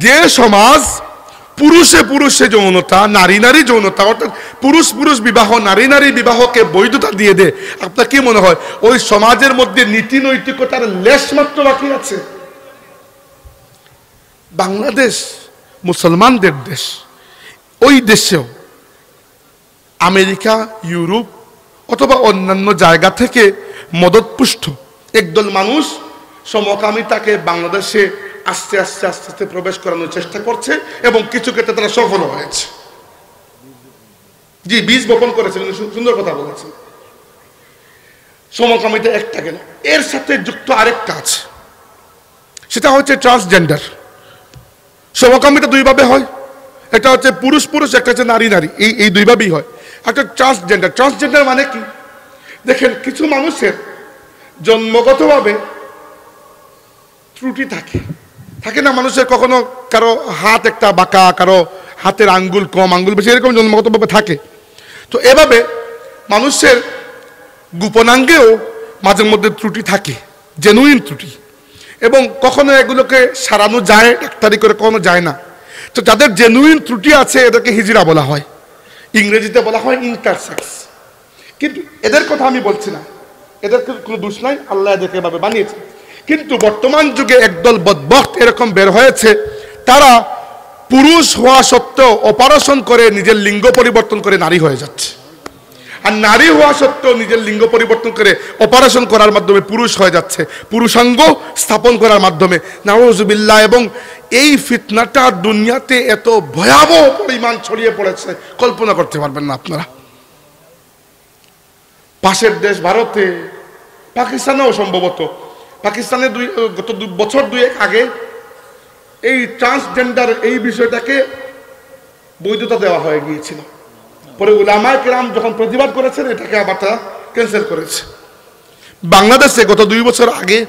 যে সমাজ পুরুষে পুরুষে যৌনতা, নারী নারী যৌনতা, অর্থাৎ পুরুষ পুরুষ বিবাহ, নারী নারী বিবাহকে বৈধতা দিয়ে দেয়, আপনার কি মনে হয় ওই সমাজের মধ্যে নীতি নৈতিকতার লেশ মাত্র বাকি আছে? বাংলাদেশ মুসলমানদের দেশ, ওই দেশেও আমেরিকা, ইউরোপ অথবা অন্যান্য জায়গা থেকে মদতপুষ্ট একদল মানুষ সমকামিতাকে বাংলাদেশে আস্তে আস্তে আস্তে আস্তে প্রবেশ করানোর চেষ্টা করছে এবং কিছু ক্ষেত্রে তারা সফল হয়েছে। জি, বীজ বপন করেছে, সুন্দর কথা বলেছেন। সমকামিতা একটা গেল, এর সাথে যুক্ত আরেকটা আছে, সেটা হচ্ছে ট্রান্সজেন্ডার। সমকামিতা দুইভাবে হয়, একটা হচ্ছে পুরুষ পুরুষ, একটা হচ্ছে নারী নারী, এই দুইভাবেই হয়। একটা ট্রান্সজেন্ডার। ট্রান্সজেন্ডার মানে কি? দেখেন, কিছু মানুষের জন্মগতভাবে ত্রুটি থাকে না মানুষের, কখনো কারো হাত একটা বাঁকা, কারো হাতের আঙ্গুল কম, আঙ্গুল বেশি, এরকম জন্মগতভাবে থাকে। তো এভাবে মানুষের গোপনাঙ্গেও মাঝে মধ্যে ত্রুটি থাকে, জেনুইন ত্রুটি, এবং কখনো এগুলোকে সারানো যায় ডাক্তারি করে, কখনো যায় না। তো যাদের জেনুইন ত্রুটি আছে এদেরকে হিজড়া বলা হয়, ইংরেজিতে বলা হয় ইন্টারসেক্স। কিন্তু এদের কথা আমি বলছি না, এদের কোনো দোষ নাই, আল্লাহ এদেরকে এভাবে বানিয়েছে। কিন্তু বর্তমান যুগে একদল বদবক্ত এরকম বের হয়েছে, তারা পুরুষ হওয়া সত্ত্বেও অপারেশন করে নিজের লিঙ্গ পরিবর্তন করে নারী হয়ে যাচ্ছে, আর নারী হওয়া সত্ত্বেও নিজের লিঙ্গ পরিবর্তন করে অপারেশন করার মাধ্যমে পুরুষ হয়ে যাচ্ছে, পুরুষাঙ্গ স্থাপন করার মাধ্যমে। নাউযুবিল্লাহ। এবং এই ফিতনাটা দুনিয়াতে এত ভয়াবহ পরিমাণ ছড়িয়ে পড়েছে, কল্পনা করতে পারবেন না আপনারা। পাশের দেশ ভারতে, পাকিস্তানেও সম্ভবত, পাকিস্তানে গত বছর দুয়েক আগে এই ট্রান্সজেন্ডার এই বিষয়টাকে বৈধতা দেওয়া হয়ে গিয়েছিল। পরে উলামায়ে কেরাম যখন প্রতিবাদ করেছেন, এটাকে আবার তারা ক্যান্সেল করেছে। বাংলাদেশে গত 2 বছর আগে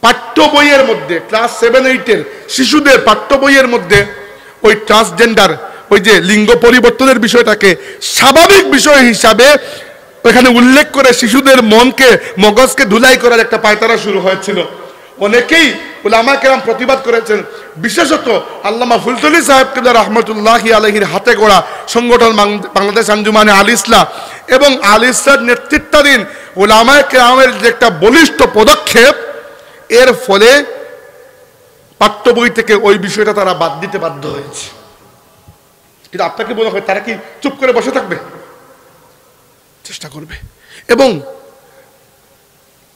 পাঠ্য বইয়ের মধ্যে, ক্লাস 7-8-এর শিশুদের পাঠ্য বইয়ের মধ্যে ওই ট্রান্সজেন্ডার, ওই যে লিঙ্গ পরিবর্তনের বিষয়টাকে স্বাভাবিক বিষয় হিসাবে ওখানে উল্লেখ করে শিশুদের মগজকে ধুলাই করার একটা পায়তারা শুরু হয়েছিল। অনেকেই উলামায়ে কেরাম প্রতিবাদ করেছেন, বিশেষত আল্লামা ফুলতলি সাহেব কিবলা রাহমাতুল্লাহি আলাইহির হাতে গড়া সংগঠন বাংলাদেশ আঞ্জুমানে আল ইসলাহ এবং আল ইসলাহর নেতৃত্বাধীন উলামায়ে কেরামের যে একটা বলিষ্ঠ পদক্ষেপ, এর ফলে পাঠ্য বই থেকে ওই বিষয়টা তারা বাদ দিতে বাধ্য হয়েছে। কিন্তু আপনাকে মনে হয় তারা কি চুপ করে বসে থাকবে? চেষ্টা করবে। এবং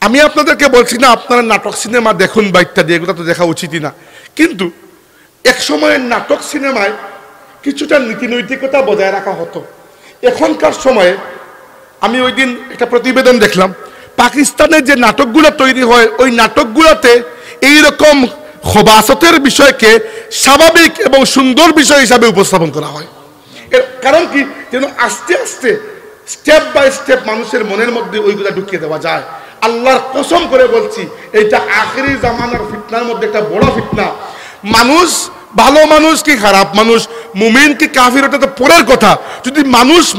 আমি আপনাদেরকে বলছি না আপনারা নাটক সিনেমা দেখুন বা ইত্যাদি, এগুলো তো দেখা উচিতই না, কিন্তু এক সময়ের নাটক সিনেমায় কিছুটা নীতি নৈতিকতা বজায় রাখা হতো। এখনকার সময়ে আমি ওই দিন একটা প্রতিবেদন দেখলাম, পাকিস্তানের যে নাটকগুলো তৈরি হয়, ওই নাটকগুলোতে এইরকম খবাসতের বিষয়কে স্বাভাবিক এবং সুন্দর বিষয় হিসাবে উপস্থাপন করা হয়। এর কারণ কি? যেন আস্তে আস্তে স্টেপ বাই স্টেপ মানুষের মনের মধ্যে ওইগুলা ঢুকিয়ে দেওয়া যায়। আল্লাহর কসম করে বলছি, এইটা আখিরি জামানার ফিতনার মধ্যে একটা বড় ফিতনা। মানুষ ভালো মানুষ কি খারাপ মানুষ, মুমিন কি কাফির, ওটা তো পরের কথা। যদি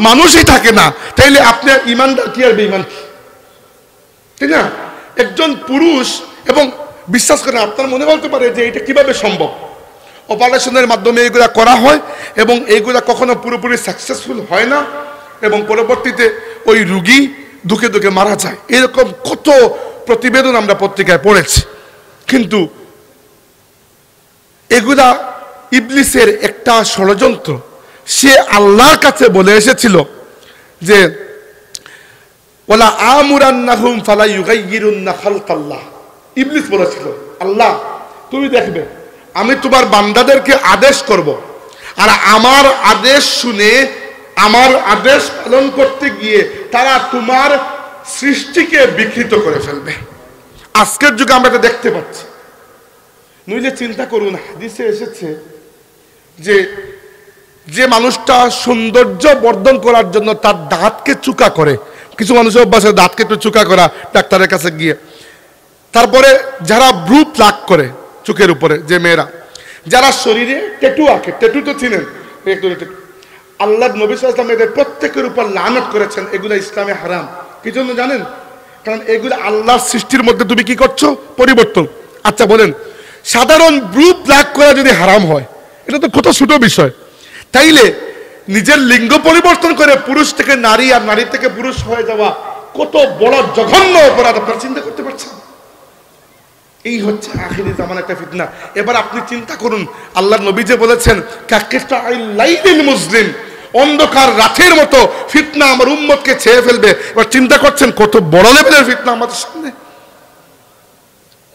মানুষই থাকে না, তাইলে আপনার ইমানদার কি আর বেঈমান, ঠিক না? একজন পুরুষ, এবং বিশ্বাস করেন আপনার মনে বলতে পারে যে এটা কিভাবে সম্ভব। অপারেশনের মাধ্যমে এগুলা করা হয় এবং এইগুলা কখনো পুরোপুরি সাকসেসফুল হয় না, এবং পরবর্তীতে ওই রুগী দুঃখে দুঃখে মারা যায়। এরকম কত প্রতিবেদন আমরা পত্রিকায় পড়েছি। কিন্তু এগুলা ইবলিসের একটা ষড়যন্ত্র। সে আল্লাহর কাছে বলে এসেছিল যে ওয়ালা আমুরান্নাহুম ফালা ইউগাইয়িরুন্না খালকাল্লাহ। ইবলিস বলেছিল, আল্লাহ তুমি দেখবে আমি তোমার বান্দাদেরকে আদেশ করব, আর আমার আদেশ শুনে আমার আদেশ পালন করতে গিয়ে তারা তোমার সৃষ্টিকে বিকৃত করে ফেলবে। আজকের যুগে আমরা এটা দেখতে পাচ্ছি। নইলে চিন্তা করুন, হাদিসে এসেছে যে যে মানুষটা সৌন্দর্য বর্ধন করার জন্য তার দাঁতকে চুকা করে, কিছু মানুষের অভ্যাস দাঁতকে একটু চুকা করা ডাক্তারের কাছে গিয়ে, তারপরে যারা ভ্রু প্লাক করে চোখের উপরে, যে মেয়েরা যারা শরীরে ট্যাটু আঁকে, ট্যাটু তো চিনেন, আল্লাহ নবী সাল্লাল্লাহু আলাইহি ওয়াসাল্লাম এদের প্রত্যেকের উপর লানত করেছেন। এগুলো ইসলামে হারাম। কি জন্য জানেন? কারণ এগুলো আল্লাহর সৃষ্টির মধ্যে তুমি কি করছো? পরিবর্তন। আচ্ছা বলেন, সাধারণ ব্লু ব্ল্যাক করা যদি হারাম হয়, এটা তো কত ছোট বিষয়। তাইলে নিজের লিঙ্গ পরিবর্তন করে পুরুষ থেকে নারী আর নারী থেকে পুরুষ হয়ে যাওয়া কত বড় জঘন্য অপরাধ, আপনারা চিন্তা করতে পারছেন? এই হচ্ছে আখিরি জামানার একটা ফিতনা। এবার আপনি চিন্তা করুন, আল্লাহর নবী যে বলেছেন কাকিস্তাইল মুসলিম, অন্ধকার রাতের মতো ফিতনা আমার উম্মতকে ছেয়ে ফেলবে। এবার চিন্তা করছেন কত বড় লেভেলের ফিতনা আমাদের সামনে।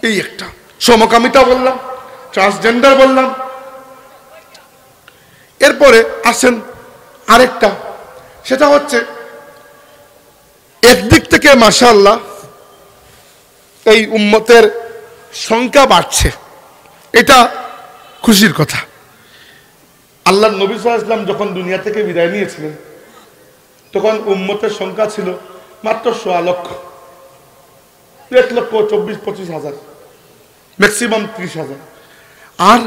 এই একটা সমকামিতা বললাম, ট্রান্সজেন্ডার বললাম, এরপরে আসেন আরেকটা, সেটা হচ্ছে একদিক থেকে মাশাআল্লাহ এই উম্মতের সংখ্যা বাড়ছে, এটা খুশির কথা। আল্লাহর নবী সাল্লাল্লাহু আলাইহি ওয়াসাল্লাম যখন দুনিয়া থেকে বিদায় নিয়েছিলেন তখন উম্মতের সংখ্যা ছিল মাত্র 1.25 লক্ষ, 1,24,25,000, ম্যাক্সিমাম 30,000। আর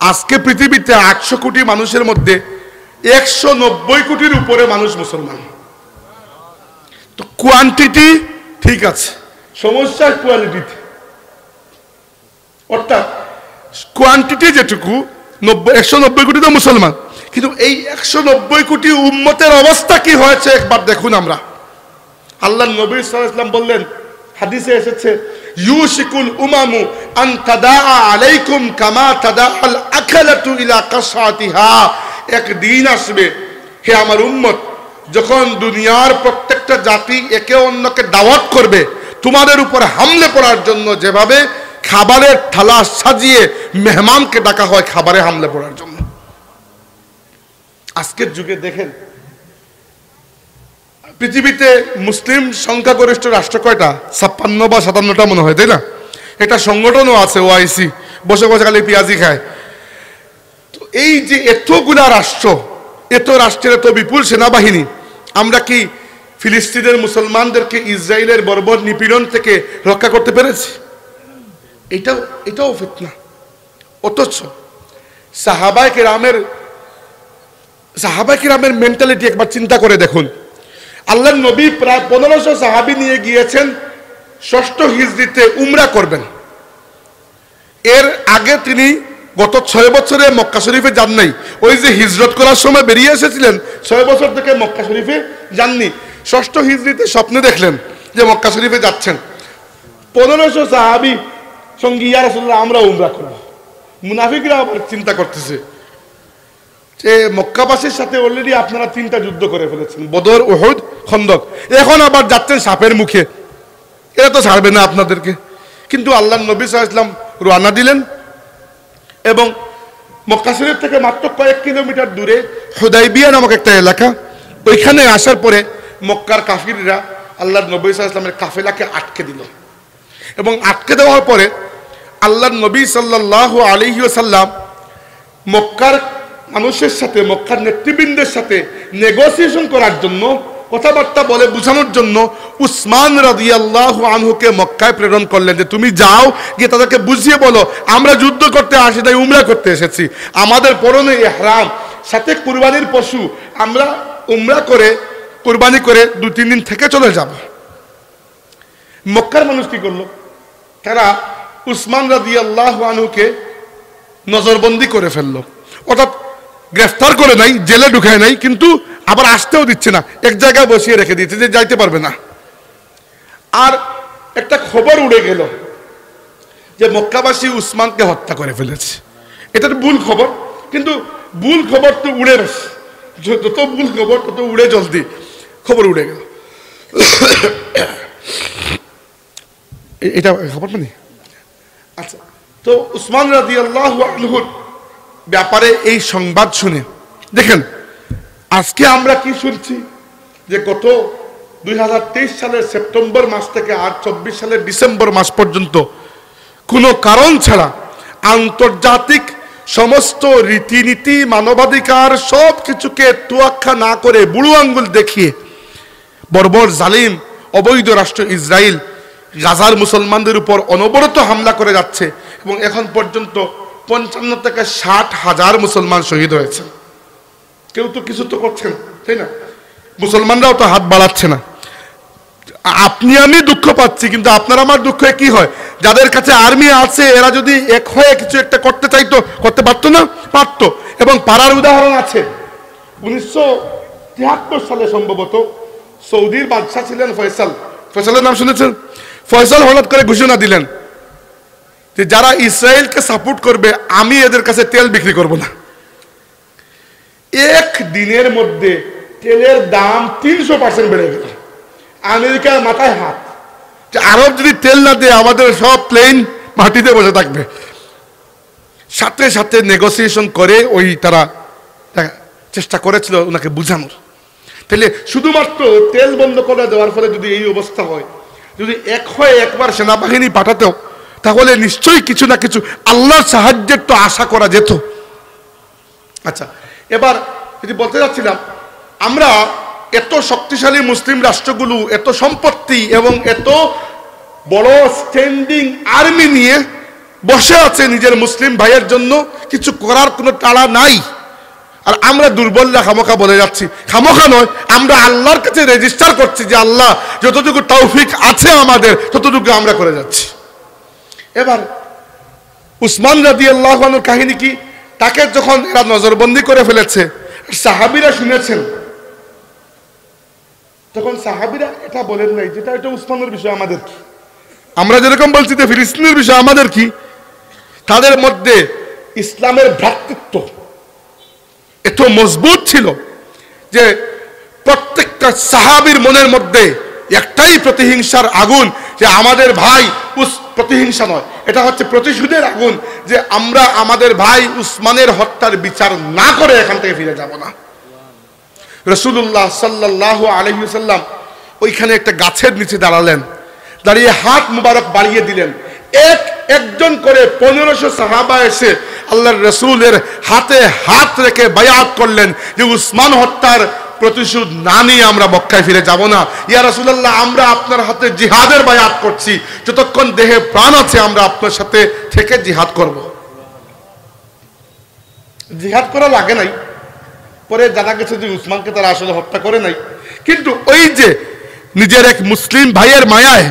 আজকে পৃথিবীতে 800 কোটি মানুষের মধ্যে 190 কোটির উপরে মানুষ মুসলমান। তো কোয়ান্টিটি ঠিক আছে, সমস্যা কোয়ালিটিতে। অর্থাৎ কোয়ান্টিটি যেটুকু 190 কোটি তো মুসলমান, কিন্তু এই 190 কোটি উম্মতের অবস্থা কি হয়েছে একবার দেখুন। আমরা আল্লাহর নবী সাল্লাল্লাহু আলাইহি ওয়াসাল্লাম বললেন, হাদিসে এসেছে, ইউশিকুল উমামু আন তাদাআ আলাইকুম কামা তাদাআল আকালাতু ইলা কাসাতিহা। একদিন আসবে হে আমার উম্মত, যখন দুনিয়ার প্রত্যেকটা জাতি একে অন্যকে দাওয়াত করবে তোমাদের উপর হামলে পড়ার জন্য, যেভাবে খাবারের থালা সাজিয়ে মেহমানকে ডাকা হয় খাবারে হামলে পড়ার জন্য। আজকের যুগে দেখেন পৃথিবীতে মুসলিম সংখ্যাগরিষ্ঠ রাষ্ট্র কয়টা? 56 বা 57টা মনে হয়, তাই না? এটা সংগঠনও আছে ওআইসি, বসে বসে খালি পেঁয়াজি খায়। তো এই যে এতগুলা রাষ্ট্র, এত রাষ্ট্রের এত বিপুল সেনাবাহিনী, আমরা কি ফিলিস্তিনের মুসলমানদেরকে ইসরায়েলের বর্বর নিপীড়ন থেকে রক্ষা করতে পেরেছি? এটাও ফিতনা। অথচ সাহাবায়ে কেরামের মেন্টালিটি একবার চিন্তা করে দেখুন। আল্লাহর নবী প্রায় 1500 সাহাবী নিয়ে গিয়েছেন 6ষ্ঠ হিজরিতে উমরা করবেন। এর আগে তিনি গত 6 বছরে মক্কা শরীফে যান নাই। ওই যে হিজরত করার সময় বেরিয়ে এসেছিলেন, 6 বছর থেকে মক্কা শরীফে যাননি। 6ষ্ঠ হিজরিতে স্বপ্নে দেখলেন যে মক্কা শরীফে যাচ্ছেন। 1500 সাহাবী সঙ্গে, ইয়া রাসূলুল্লাহ আমরা উমরা করব। মুনাফিকরা আবার চিন্তা করতেছে যে মক্কাবাসীর সাথে অলরেডি আপনারা 3টা যুদ্ধ করে ফেলেছেন, বদর, উহুদ, খন্দক, এখন আবার যাচ্ছেন সাপের মুখে, এরা তো ছাড়বে না আপনাদেরকে। কিন্তু আল্লাহর নবী সাল্লাল্লাহু আলাইহি ওয়াসাল্লাম রওনা দিলেন এবং মক্কা শরীফ থেকে মাত্র কয়েক কিলোমিটার দূরে হুদাইবিয়া নামক একটা এলাকা, ওইখানে আসার পরে মক্কার কাফিররা আল্লাহর নবী সাল্লাল্লাহু আলাইহি ওয়াসাল্লামের কাফেলাকে আটকে দিল। এবং আটকে দেওয়ার পরে আল্লাহর নবী সাল্লাল্লাহু আলাইহি ওয়াসাল্লাম মক্কার মানুষের সাথে, মক্কার নেতৃবৃন্দের সাথে নেগোসিয়েশন করার জন্য, কথাবার্তা বলে বোঝানোর জন্য উসমান রাদিয়াল্লাহু আনহুকে মক্কায় প্রেরণ করলেন যে তুমি যাও, গিয়ে তাদেরকে বুঝিয়ে বলো আমরা যুদ্ধ করতে আসি তাই উমরা করতে এসেছি, আমাদের পরনে ইহরাম, সাথে কুরবানির পশু, আমরা উমরা করে কুরবানি করে 2-3 দিন থেকে চলে যাব। মক্কার মানুষ কি করলো? তারা উসমান রাদিয়াল্লাহু আনহুকে নজরবন্দি করে ফেললো। অর্থাৎ গ্রেফতার করে নাই, জেলে ঢুকায় নাই, কিন্তু আবার আসতেও দিচ্ছে না, এক জায়গায় বসিয়ে রেখে দিয়েছে যে যাইতে পারবে না। আর একটা খবর উড়ে গেল যে মক্কাবাসী উসমানকে হত্যা করে ফেলেছে। এটা তো ভুল খবর, কিন্তু ভুল খবর তো উড়ে, যত ভুল খবর তত উড়ে জলদি, খবর উড়ে গেল। এটা খবর মানে আচ্ছা, তো উসমান রাদিয়াল্লাহু আনহুর ব্যাপারে এই সংবাদ শুনে দেখেন আজকে আমরা কি শুনছি যে গত 2023 সালের সেপ্টেম্বর মাস থেকে আর 24 সালের ডিসেম্বর মাস পর্যন্ত কোনো কারণ ছাড়া আন্তর্জাতিক সমস্ত রীতিনীতি, মানবাধিকার সব কিছুকে তোয়াক্কা না করে বুড়ো আঙ্গুল দেখিয়ে বর্বর জালিম অবৈধ রাষ্ট্র ইসরায়েল গাজার মুসলমানদের উপর অনবরত হামলা করে যাচ্ছে এবং এখন পর্যন্ত 55 থেকে 60 হাজার মুসলমান শহীদ হয়েছে। কেউ তো কিছু তো করছেন, তাই না? মুসলমানরাও তো হাত বাড়াচ্ছে না। আপনি আমি দুঃখ পাচ্ছি, কিন্তু আপনার আমার দুঃখ কি হয়? যাদের কাছে আর্মি আছে এরা যদি এক হয়ে কিছু একটা করতে চাইতো, করতে পারতো না? পারতো। এবং পারার উদাহরণ আছে। 1973 সালে সম্ভবত সৌদির বাদশাহ ছিলেন ফয়সাল। ফয়সালের নাম শুনেছেন? ফয়সাল হঠাৎ করে ঘোষণা দিলেন যে যারা ইসরায়েলকে সাপোর্ট করবে আমি এদের কাছে তেল বিক্রি করব না। এক দিনের মধ্যে তেলের দাম 300% বেড়ে গেল। আমেরিকার মাথায় হাত যে আরব যদি তেল না দেয় আমাদের সব প্লেন মাটিতে বসে থাকবে। সাথে সাথে নেগোসিয়েশন করে ওই তারা চেষ্টা করেছিল ওনাকে বুঝানোর। তাহলে শুধুমাত্র তেল বন্ধ করে দেওয়ার ফলে যদি এই অবস্থা হয়, যদি এক হয়ে একবার সেনাবাহিনী পাঠাতেও, তাহলে নিশ্চয়ই কিছু না কিছু আল্লাহর সাহায্যের তো আশা করা যেত। আচ্ছা, এবার যদি বলতে যাচ্ছিলাম, আমরা এত শক্তিশালী মুসলিম রাষ্ট্রগুলো এত সম্পত্তি এবং এত বড় স্ট্যান্ডিং আর্মি নিয়ে বসে আছে নিজের মুসলিম ভাইয়ের জন্য, কিছু করার কোনো তাড়া নাই। আর আমরা দুর্বলরা খামোখা বলে যাচ্ছি। খামোখা নয়, আমরা আল্লাহর কাছে রেজিস্টার করছি যে আল্লাহ যতটুকু তৌফিক আছে আমাদের ততটুকু আমরা করে যাচ্ছি। এবার উসমান রাদিয়াল্লাহু আনহুর কাহিনী কি? তাকে যখন এরা নজরবন্দি করে ফেলেছে, সাহাবীরা শুনেছেন, তখন সাহাবীরা এটা বলেন নাই যেটা এটা উসমানের বিষয় আমাদের কি। আমরা যেরকম বলছি যে ফিলিস্তিনের বিষয় আমাদের কি, তাদের মধ্যে ইসলামের ভ্রাতৃত্ব এত মজবুত ছিল যে প্রত্যেকটা সাহাবীর মনের মধ্যে একটাই প্রতিহিংসার আগুন, যে আমাদের ভাই প্রতিহিংসা নয়, এটা হচ্ছে প্রতিশোধের আগুন, যে আমরা আমাদের ভাই উসমানের হত্যার বিচার না করে এখান থেকে ফিরে যাব না। রাসূলুল্লাহ সাল্লাল্লাহু আলাইহি ওয়াসাল্লাম ওইখানে একটা গাছের নিচে দাঁড়ালেন, দাঁড়িয়ে হাত মুবারক বাড়িয়ে দিলেন। একজন করে 1500 সাহাবা এসে আল্লাহর রাসূলের হাতে হাত রেখে বায়াত করলেন যে উসমান হত্যার প্রতিশোধ না নিয়ে আমরা মক্কায় ফিরে যাব না। ইয়া রাসূলুল্লাহ, আমরা আপনার হাতে জিহাদের বায়াত করছি, যতক্ষণ দেহে প্রাণ আছে আমরা আপনার সাথে থেকে জিহাদ করব। জিহাদ করা লাগে নাই, পরে জানা গেছে যে উসমানকে তারা আসলে হত্যা করে নাই। কিন্তু ওই যে নিজের এক মুসলিম ভাইয়ের মায়ায়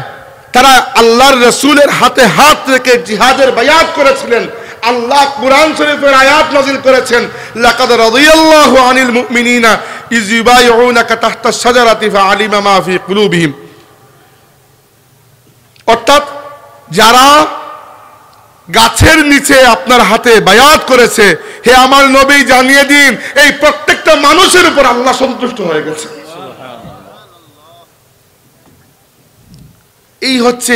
তারা আল্লাহর রাসূলের হাতে হাত রেখে জিহাদের বায়াত করেছিলেন। আল্লাহ কুরআন শরীফের আয়াত নাযিল করেছেন, লাকাদ রাদিয়াল্লাহু আনিল মুমিনিনা ইয ইউবাইউনাকা তাহতা শাজারাতি ফাআলিমা মা ফি কুলুবিহিম। অর্থাৎ যারা গাছের নিচে আপনার হাতে বায়াত করেছে, হে আমার নবী জানিয়ে দিন এই প্রত্যেকটা মানুষের উপর আল্লাহ সন্তুষ্ট হয়ে গেছে। এই হচ্ছে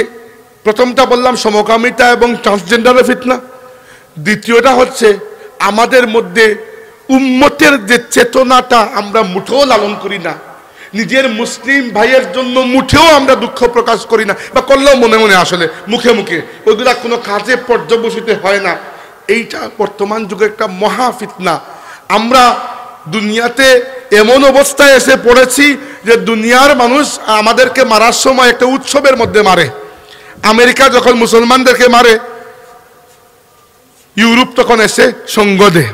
প্রথমটা বললাম সমকামিতা এবং ট্রান্সজেন্ডারের ফিতনা। দ্বিতীয়টা হচ্ছে আমাদের মধ্যে উম্মতের যে চেতনাটা আমরা মুঠেও লালন করি না, নিজের মুসলিম ভাইয়ের জন্য মুঠেও আমরা দুঃখ প্রকাশ করি না, বা করলেও মনে মনে আসলে মুখে মুখে, ওইগুলা কোনো কাজে পর্যবসিত হয় না। এইটা বর্তমান যুগে একটা মহা ফিতনা। আমরা দুনিয়াতে এমন অবস্থায় এসে পড়েছি যে দুনিয়ার মানুষ আমাদেরকে মারার সময় একটা উৎসবের মধ্যে মারে। আমেরিকা যখন মুসলমানদেরকে মারে, ইউরোপ তখন এসে সঙ্গ দেয়।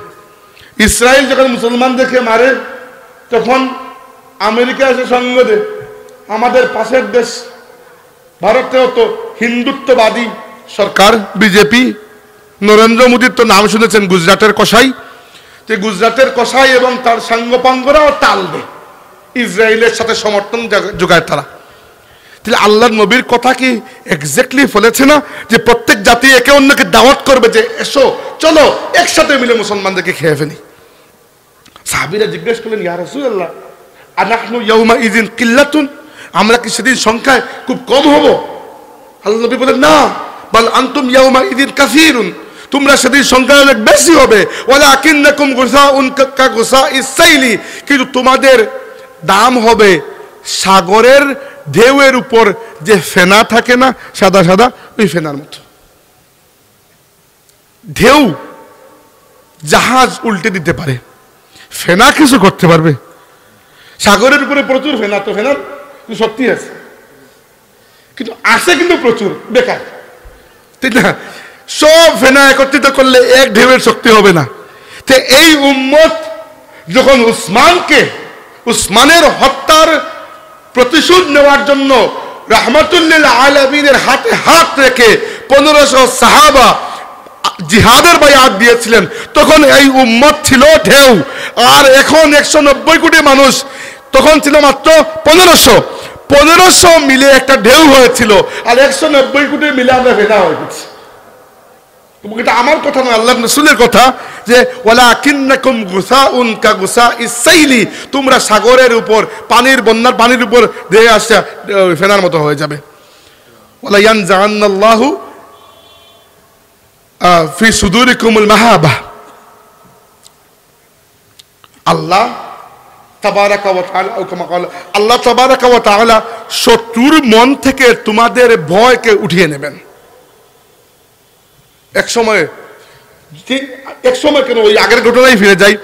ইসরায়েল যখন মুসলমানদেরকে মারে তখন আমেরিকা এসে সঙ্গ দেয়। আমাদের পাশের দেশ ভারতেও তো হিন্দুত্ববাদী সরকার, বিজেপি, নরেন্দ্র মোদীর তো নাম শুনেছেন, গুজরাটের কসাই। যে গুজরাটের কসাই এবং তার সাঙ্গপাঙ্গরাও তাল দেয়, ইসরায়েলের সাথে সমর্থন যোগায় তারা। তাহলে আল্লাহর নবীর কথা কি এক্স্যাক্টলি বলেছে না যে প্রত্যেক জাতি একে অন্যকে দাওয়াত করবে যে এসো চলো একসাথে মিলে মুসলমানদেরকে খেয়ে ফেলি। সাহাবীরা জিজ্ঞেস করলেন, ইয়া রাসূলুল্লাহ আনাহনু ইয়াউমা ইযিন কিল্লাতুন, আমরা কি সেদিন সংখ্যায় খুব কম হব? আল্লাহ নবী বলেন, না, বাল আনতুম ইয়াউমা ইযিন কাসীরুন, তোমরা সেদিন সংখ্যায় অনেক বেশি হবে। ওয়ালাকিন্নাকুম গুসাউন কা গুসাইস সাইলি, কিন্তু তোমাদের দাম হবে সাগরের ঢেউয়ের উপর যে ফেনা থাকে না সাদা সাদা, ওই ফেনার মতো। ঢেউ জাহাজ উল্টে দিতে পারে, ফেনা কিছু করতে পারবে? সাগরের উপরে প্রচুর ফেনা, তো ফেনার শক্তি আছে, কিন্তু আছে কিন্তু প্রচুর বেকার, ঠিক না? সব ফেনা একত্রিত করলে এক ঢেউয়ের শক্তি হবে না। তো এই উম্মত যখন উসমানের হত্যার প্রতিশোধ নেওয়ার জন্য রাহমাতুল্লিল আলামিনের হাতে হাত রেখে 1500 সাহাবা জিহাদের বায়াত দিয়েছিলেন। তখন এই উম্মত ছিল ঢেউ, আর এখন 190 কোটি মানুষ, তখন ছিল মাত্র 1500 মিলে একটা ঢেউ হয়েছিল, আর 190 কোটি মিলে আমরা ভেদা হয়ে গেছি। এটা আমার কথা নয়, আল্লাহর রাসূলের কথা, যে ওয়ালাকিন্নাকুম গুসাউন কা গুসাইস সাইলি, তোমরা সাগরের উপর বন্যার পানির উপর ধেয়ে আসে ফেনার মতো হয়ে যাবে। ওয়ালা ইয়ানজাআন্নাল্লাহু ফি সুদুরিকুমুল মাহাবা, আল্লাহ তাবারাকা ওয়া তাআলা আল্লাহ তাবারাকা ওয়া তাআলা শত্রুর মন থেকে তোমাদের ভয়কে উঠিয়ে নেবেন। এক সময় কেন, ওই আগের ঘটনায় ফিরে যাই।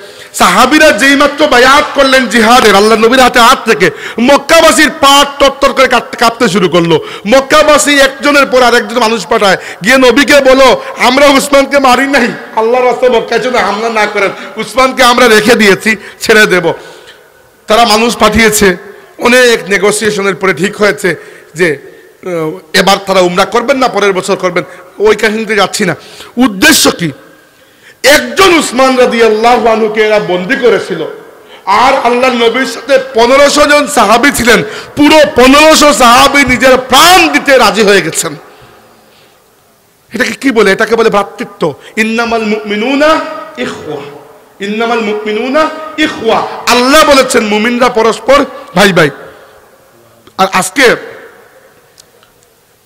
সাহাবীরা যেই মাত্র বায়াত করলেন জিহাদের, আল্লাহ নবীর হাতে হাত থেকে মক্কাবাসীর পাট তরতর করে কাঁপতে শুরু করলো। মক্কাবাসী একজনের পর আরেকজন মানুষ পাঠায়, গিয়ে নবীকে বলো আমরা উসমানকে মারি নাই, আল্লাহর রাস্তায় মক্কায় জন্য হামলা না করেন, উসমানকে আমরা রেখে দিয়েছি, ছেড়ে দেব। তারা মানুষ পাঠিয়েছে, অনেক নেগোসিয়েশনের পরে ঠিক হয়েছে যে এবার তারা উমরা করবেন না, পরের বছর করবেন। ওই কাহিনীতে যাচ্ছি না। উদ্দেশ্য কি? একজন উসমান রাদিয়াল্লাহু আনহুকে এরা বন্দী করেছিল, আর আল্লাহর নবীর সাথে 1500 জন সাহাবী ছিলেন। পুরো 1500 সাহাবী নিজের প্রাণ দিতে রাজি হয়ে গেছেন। এটাকে কি বলে? এটাকে বলে ভ্রাতৃত্ব। ইন্নামাল মুমিনুনা ইখওয়া, ইন্নামাল মুমিনুনা ইখওয়া। আল্লাহ বলেছেন মুমিনরা পরস্পর ভাই ভাই। আর আজকে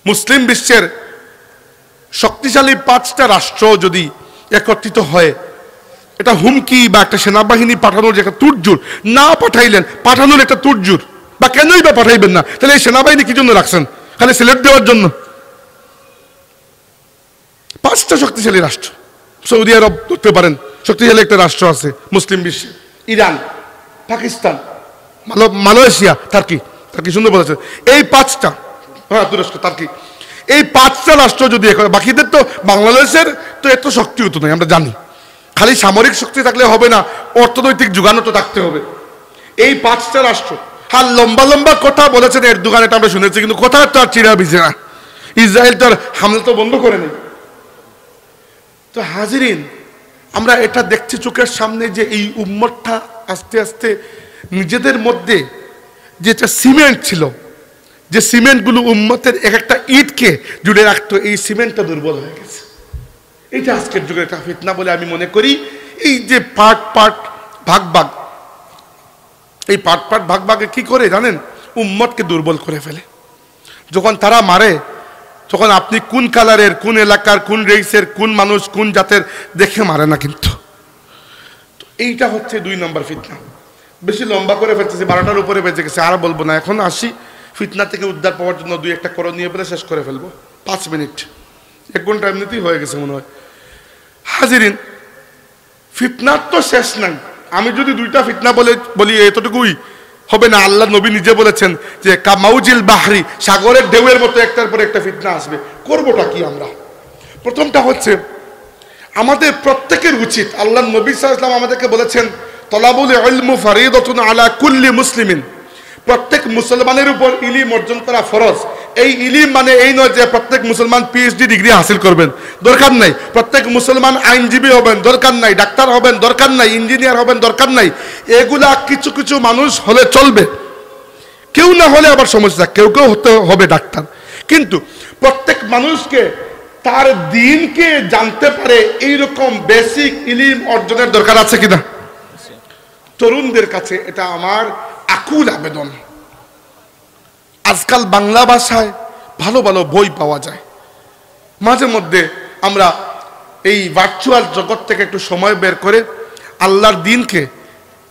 মুসলিম বিশ্বের শক্তিশালী 5টা রাষ্ট্র যদি একত্রিত হয়, এটা হুমকি বা একটা সেনাবাহিনী পাঠানোর যে একটা তুড়জুড়, না পাঠাইলেন, পাঠানোর একটা তুড়জুড়, বা কেনই বা পাঠাইবেন না, তাহলে এই সেনাবাহিনী কি জন্য রাখছেন? খালি সিলেট দেওয়ার জন্য? 5টা শক্তিশালী রাষ্ট্র, সৌদি আরব ধরতে পারেন, শক্তিশালী একটা রাষ্ট্র আছে মুসলিম বিশ্বে, ইরান, পাকিস্তান, মালয়েশিয়া, টার্কি সুন্দর বলেছে, এই 5টা, হ্যাঁ তুরস্ক, টার্কি, এই 5টা রাষ্ট্র যদি, বাকিদের তো বাংলাদেশের তো এত শক্তি হতো নাই, আমরা জানি। খালি সামরিক শক্তি থাকলে হবে না, অর্থনৈতিক যোগানও তো থাকতে হবে। এই 5টা রাষ্ট্র, হ্যাঁ লম্বা লম্বা কথা বলেছেন এরদোগান, এটা আমরা শুনেছি, কিন্তু কথা তো আর চিরা ভিজে না। ইসরায়েল তার হামলা তো বন্ধ করে নেই। তো হাজিরিন, আমরা এটা দেখছি চোখের সামনে যে এই উম্মতটা আস্তে আস্তে নিজেদের মধ্যে যেটা সিমেন্ট ছিল, যে সিমেন্টগুলো উম্মতের এক একটা ইটকে জুড়ে রাখতো, এই সিমেন্টটা দুর্বল হয়ে গেছে। এটা আজকের যুগের একটা ফিতনা বলে আমি মনে করি। এই যে পার্ট ভাগ, এই পার্ট ভাগে কি করে জানেন? উম্মতকে দুর্বল করে ফেলে। যখন তারা মারে, তখন আপনি কোন কালারের, কোন এলাকার, কোন রেসের, কোন মানুষ, কোন জাতের দেখে মারে না কিন্তু। এইটা হচ্ছে 2 নম্বর ফিতনা। বেশি লম্বা করে ফেলতেছি, 12টার উপরে বেঁচে গেছে, আর বলবো না। এখন আসি ফিতনা থেকে উদ্ধার পাওয়ার জন্য 2-1টা করণীয় বলে শেষ করে ফেলবো। 5 মিনিট, 1 ঘন্টা এমনিতেই হয়ে গেছে মনে হয়। হাজিরিন, ফিতনার তো শেষ নাই। আমি যদি 2টা ফিতনা বলি এতটুকুই হবে না। আল্লাহ নবী নিজে বলেছেন যে কামাউজিল বাহরি, সাগরের ঢেউয়ের মতো একটার পর একটা ফিতনা আসবে। করবোটা কি আমরা? প্রথমটা হচ্ছে আমাদের প্রত্যেকের উচিত, আল্লাহ নবী সাল্লাল্লাহু আলাইহি ওয়াসাল্লাম আমাদেরকে বলেছেন তলাবুল ইলমু ফারিদাতুন আলা কুল্লি মুসলিমিন, প্রত্যেক মুসলমানের উপর ইলম অর্জন করা ফরজ। এই ইলম মানে এই নয় যে প্রত্যেক মুসলমান পিএইচডি ডিগ্রি হাসিল করবেন, দরকার নাই। প্রত্যেক মুসলমান আইনজীবী হবেন, দরকার নাই। ডাক্তার হবেন, দরকার নাই। ইঞ্জিনিয়ার হবেন, দরকার নাই। এগুলা কিছু কিছু মানুষ হলে চলবে, কেউ না হলে আবার সমস্যা, কেউ হতে হবে ডাক্তার। কিন্তু প্রত্যেক মানুষকে তার দ্বীনকে জানতে পারে এইরকম বেসিক ইলম অর্জনের দরকার আছে কিনা? তরুণদের কাছে এটা আমার আকুল আবেদন। আজকাল বাংলা ভাষায় ভালো ভালো বই পাওয়া যায়। মাঝে মধ্যে আমরা এই ভার্চুয়াল জগৎ থেকে একটু সময় বের করে আল্লাহর দ্বীনকে,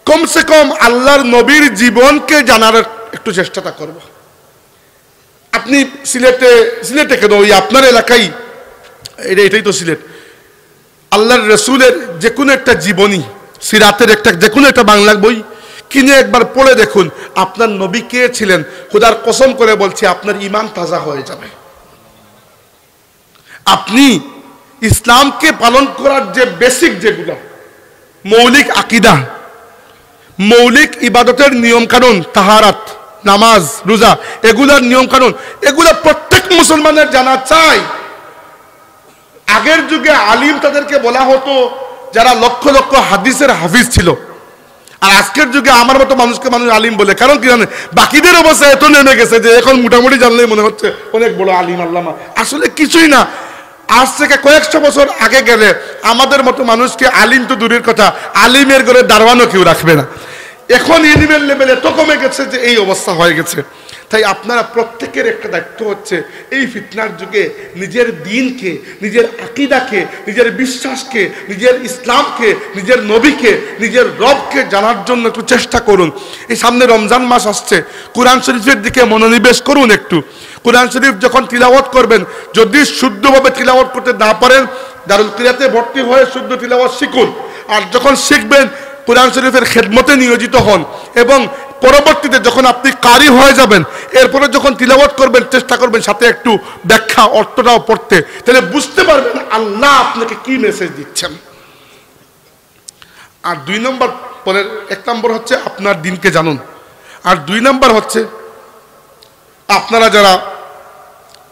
কমসে কম আল্লাহর নবীর জীবনকে জানার একটু চেষ্টাটা করব। আপনি সিলেটে কেন, ওই আপনার এলাকায়, এটাই তো সিলেট, আল্লাহর রসুলের যে কোনো একটা জীবনী, সিরাতের যে কোনো একটা বাংলা বই কিনে একবার পড়ে দেখুন, আপনার নবী কে ছিলেন। খোদার কসম করে বলছি, আপনার ঈমান তাজা হয়ে যাবে। আপনি ইসলামকে পালন করার যে বেসিক, যেগুলো মৌলিক আকীদা, মৌলিক ইবাদতের নিয়ম কানুন, তাহারাত, নামাজ রোজা এগুলার নিয়ম কানুন এগুলা প্রত্যেক মুসলমানের জানা চাই। আগের যুগে আলিম তাদেরকে বলা হতো যারা লক্ষ লক্ষ হাদিসের হাফিজ ছিল, আর আজকের যুগে আমার মতো মানুষকে মানুষ আলিম বলে। কারণ কি জানেন, বাকিদের অবস্থা এত নেমে গেছে যে এখন মোটামুটি জানলেই মনে হচ্ছে অনেক বড় আলিম আল্লামা। আসলে কিছুই না। আজ থেকে কয়েকশো বছর আগে গেলে আমাদের মতো মানুষকে আলিম তো দূরের কথা, আলিমের ঘরে দারওয়ানও কেউ রাখবে না। এখন ইলমের লেভেল এত কমে গেছে যে এই অবস্থা হয়ে গেছে। তাই আপনারা প্রত্যেকের একটা দায়িত্ব হচ্ছে এই ফিতনার যুগে নিজের দ্বীনকে, নিজের আকীদাকে, নিজের বিশ্বাসকে, নিজের ইসলামকে, নিজের নবীকে, নিজের রবকে জানার জন্য একটু চেষ্টা করুন। এই সামনে রমজান মাস আসছে, কোরআন শরীফের দিকে মনোনিবেশ করুন একটু। কোরআন শরীফ যখন তিলাওয়াত করবেন, যদি শুদ্ধভাবে তিলাওয়াত করতে না পারেন, দারুল কিরাতে ভর্তি হয়ে শুদ্ধ তিলাওয়াত শিখুন। আর যখন শিখবেন কোরআন শরীফের খেদমতে নিয়োজিত হন, এবং পরবর্তীতে যখন আপনি কারি হয়ে যাবেন, এরপরে যখন তিলাওয়াত করবেন চেষ্টা করবেন সাথে একটু ব্যাখ্যা অর্থটাও পড়তে, তাহলে বুঝতে পারবেন আল্লাহ আপনাকে কি মেসেজ দিচ্ছেন। আর 2 নম্বর পরের 1 নম্বর হচ্ছে আপনার দ্বীনকে জানুন, আর 2 নম্বর হচ্ছে আপনারা যারা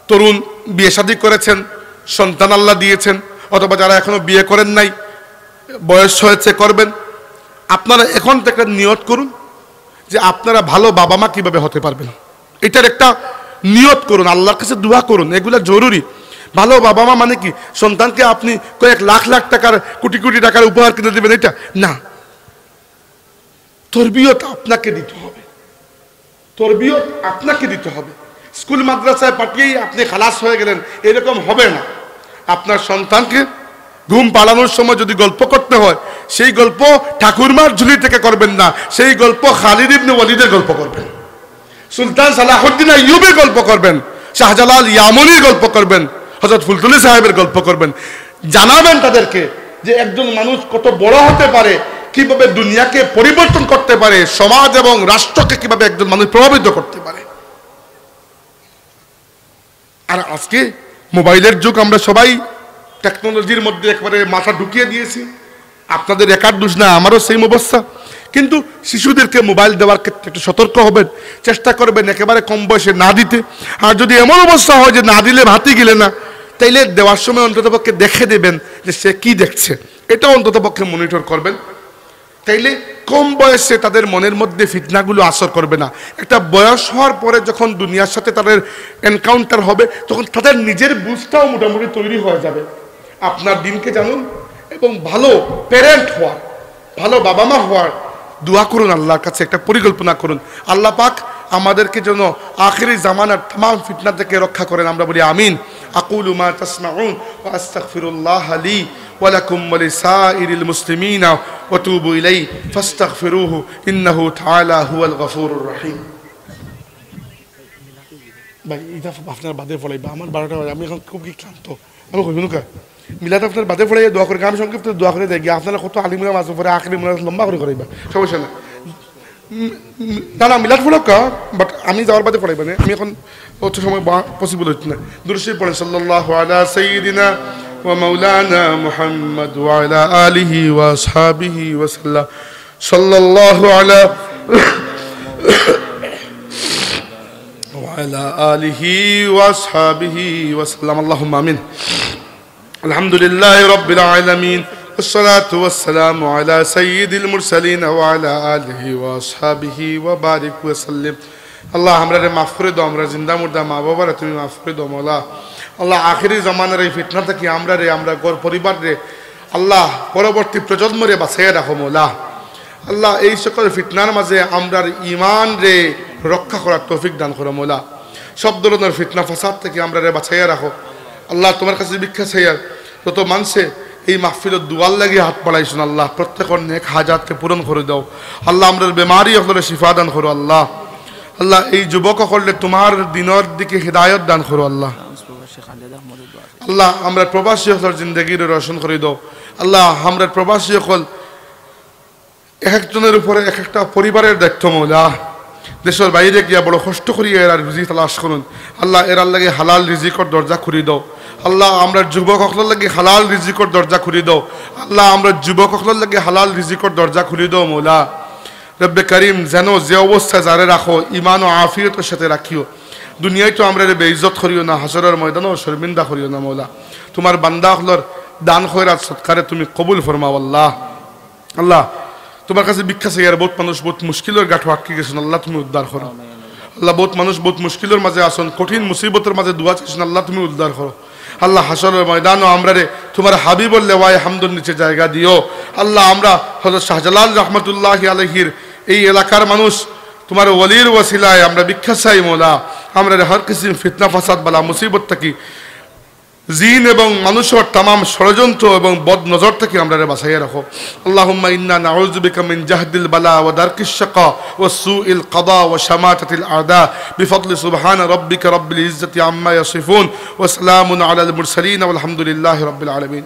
তরুণ বিয়ে শাদী করেছেন, সন্তান আল্লাহ দিয়েছেন, অথবা যারা এখনো বিয়ে করেন নাই, বয়স হয়েছে করবেন, আপনারা এখন থেকে নিয়ত করুন যে আপনারা ভালো বাবা মা কিভাবে হতে পারবেন। এটার একটা নিয়ত করুন, আল্লাহর কাছে দোয়া করুন, এগুলা জরুরি। ভালো বাবা মা মানে কি সন্তানকে আপনি কয়েক লাখ লাখ টাকার, কোটি কোটি টাকার উপহার কিনে দেবেন, এটা না। তরবিয়ত আপনাকে দিতে হবে, তরবিয়ত আপনাকে দিতে হবে। স্কুল মাদ্রাসায় পাঠিয়েই আপনি খালাস হয়ে গেলেন, এরকম হবে না। আপনার সন্তানকে ঘুম পালানোর সময় যদি গল্প করতে হয়, সেই গল্প ঠাকুরমার ঝুলি থেকে করবেন না, সেই গল্প খালিদ ইবনে ওয়ালিদের গল্প করবেন, সুলতান সালাহুদ্দিন আইয়ুবের গল্প করবেন, শাহজালাল ইয়ামনির গল্প করবেন, হযরত ফুলতুলি সাহেবের গল্প করবেন। জানাবেন তাদেরকে যে একজন মানুষ কত বড় হতে পারে, কিভাবে দুনিয়াকে পরিবর্তন করতে পারে, সমাজ এবং রাষ্ট্রকে কিভাবে একজন মানুষ প্রভাবিত করতে পারে। আর আজকে মোবাইলের যুগ, আমরা সবাই টেকনোলজির মধ্যে একেবারে মাথা ঢুকিয়ে দিয়েছি। আপনাদের একার দোষ না, আমারও সেম অবস্থা। কিন্তু শিশুদেরকে মোবাইল দেওয়ার ক্ষেত্রে একটু সতর্ক হবেন, চেষ্টা করবেন একেবারে কম বয়সে না দিতে। আর যদি এমন অবস্থা হয় যে না দিলে ভাতই গেলে না, তাইলে দেওয়ার সময় অন্ততপক্ষে দেখে দেবেন যে সে কি দেখছে, এটা অন্ততপক্ষে মনিটর করবেন। তাইলে কম বয়সে তাদের মনের মধ্যে ফিতনাগুলো আসর করবে না। একটা বয়স হওয়ার পরে যখন দুনিয়ার সাথে তাদের এনকাউন্টার হবে, তখন তাদের নিজের বুঝটাও মোটামুটি তৈরি হয়ে যাবে। আপনার দিনকে জানুন এবং ভালো প্যারেন্ট হওয়ার, ভালো বাবা মা হওয়ার দোয়া করুন, আল্লাহর কাছে একটা পরিকল্পনা করুন। আল্লাহ পাক আমাদেরকে যেন আখিরি জামানার तमाम ফিতনা থেকে রক্ষা করেন। আমরা বলি আমিন। আকুলু মা তাসমাউন ওয়া আস্তাগফিরুল্লাহ লি ওয়া লাকুম ওয়া লিসাইরিল মুসলিমিনা ওয়া তুবু ইলাইহি ফাস্তাগফিরুহু ইন্নাহু তাআলা হুয়াল গফুরুর রহিম। ভাই এটা আপনার বাদে ফলাইবা, আমার 12টা বাজে, আমি এখন খুব ক্লান্ত, আমি কইব না মিলাদ আপনার বাদে ফলাই দোয়া করে, আমি সংক্ষিপ্ত দোয়া করে দেখি। আপনারা কত আলিমরা মাছ পরে আখরি মিলাদ লম্বা করে করাইবা, সমস্যা না। না না মিলাদ ফলক কা, বাট আমি যাওয়ার বাদে পড়াইবা না, আমি এখন অত সময় পসিবল হচ্ছে না। দুরূদ শরীফ পড়েন সাল্লাল্লাহু আলা সাইয়্যিদিনা ওয়া মাওলানা মুহাম্মদ ওয়া আলা আলিহি ওয়া আসহাবিহি ওয়া সাল্লাম। সাল্লাল্লাহু আলা ওয়া আলা আলিহি ওয়া আসহাবিহি ওয়া সাল্লাম। আল্লাহুম্মা আমিন। আলহামদুলিল্লাহি রাব্বিল আলামিন والصلاة والسلام على سيد المرسلين وعلى آله وأصحابه وبارك وسلم। আল্লাহ আমরা মাফ করে দাও, আমরা জিন্দা মুর্দা মা বাবারা তুমি মাফ করে দাও মৌলা। আল্লাহ আখিরি জামানার এই ফিতনা থেকে আমরা ঘর পরিবার রে আল্লাহ পরবর্তী প্রজন্মরে বাঁচাইয়া রাখো মৌলা। আল্লাহ এই সকল ফিতনার মাঝে আমরার ইমান রে রক্ষা করার তৌফিক দান করো মৌলা। সব ধরনের ফিতনা ফাসাদ থেকে আমরা বাঁচাইয়া রাখো আল্লাহ। তোমার কাছে ভিক্ষা চাইয়া তত মানুষে এই মাহফিলের দুয়ার লাগিয়ে হাত বাড়াইছেন আল্লাহ, প্রত্যেকের নেক হাজাতকে পূরণ করে দাও আল্লাহ। আমরা বেমারি হলে শিফা দান করো আল্লাহ। আল্লাহ এই যুবক হলে তোমার দিনের দিকে হিদায়ত দান করো আল্লাহ। আল্লাহ আমরা প্রবাসী হল জিন্দগির রোশন করে দাও আল্লাহ। আমরা প্রবাসী হল এক একজনের উপরে এক একটা পরিবারের দায়িত্ব মৌলা। দেশের বাইরে গিয়া বড় কষ্ট করিয়া এরা রিজিক তালাশ করুন আল্লাহ। এরার লাগে হালাল রিজিকর দরজা খুলি দাও আল্লাহ। আমরা যুবক হকলের লাগে হালাল রিজিকর দরজা খুলি দাও আল্লাহ। আমরা যুবক হকলের লাগে হালাল রিজিকর দরজা খুলি দাও মৌলা। রব্বে করিম যেন যে অবস্থায় যারে রাখো ইমান ও আফিয়তের সাথে রাখিও। দুনিয়ায় তো আমরা বেইজ্জত করিও না, হাসরের ময়দানও শর্মিন্দা করিও না মৌলা। তোমার বান্দা হলর দান খয়রাত সৎকারে তুমি কবুল ফরমাও আল্লাহ। আল্লাহ তোমার কাছে ভিক্ষা চাই, আর বহুত মানুষ বহুত মুশকিলের গাঁঠো আটকে গেছেন, আল্লাহ তুমি উদ্ধার করো। আল্লাহ বহুত মানুষ বহুত মুশকিলের মাঝে আসুন, কঠিন মুসিবতের মাঝে দোয়া চাইছেন, আল্লাহ তুমি উদ্ধার করো। আল্লাহ হাসরের ময়দানও আমরা রে তোমার হাবিবুল লেওয়ায়ে হামদুর নিচে জায়গা দিও। আল্লাহ আমরা হযরত শাহজালাল রহমতুল্লাহি আলাইহির এই এলাকার মানুষ তোমার ওলির ওয়াসিলায় আমরা ভিক্ষা চাই মৌলা। আমরা হর কিসিম ফিতনা ফাসাদ বালা মুসিবত থাকি, জিন এবং মানুষের তামাম ষড়যন্ত্র এবং বদ নজর থেকে আমরা বাঁচাইয়া রাখো। আল্লাহুম্মা ইন্না নাউযু বিকা মিন জাহদিল বালা ওয়া দারকিশ শাকা ওয়া সুইল কাদা ওয়া শামাতাতিল আদা বিফদলি সুবহান রাব্বিকা রাব্বিল ইজ্জাতি আম্মা ইয়াসিফুন ওয়া সালামুন আলাল মুরসালিন ওয়া আলহামদুলিল্লাহি রাব্বিল আলামিন।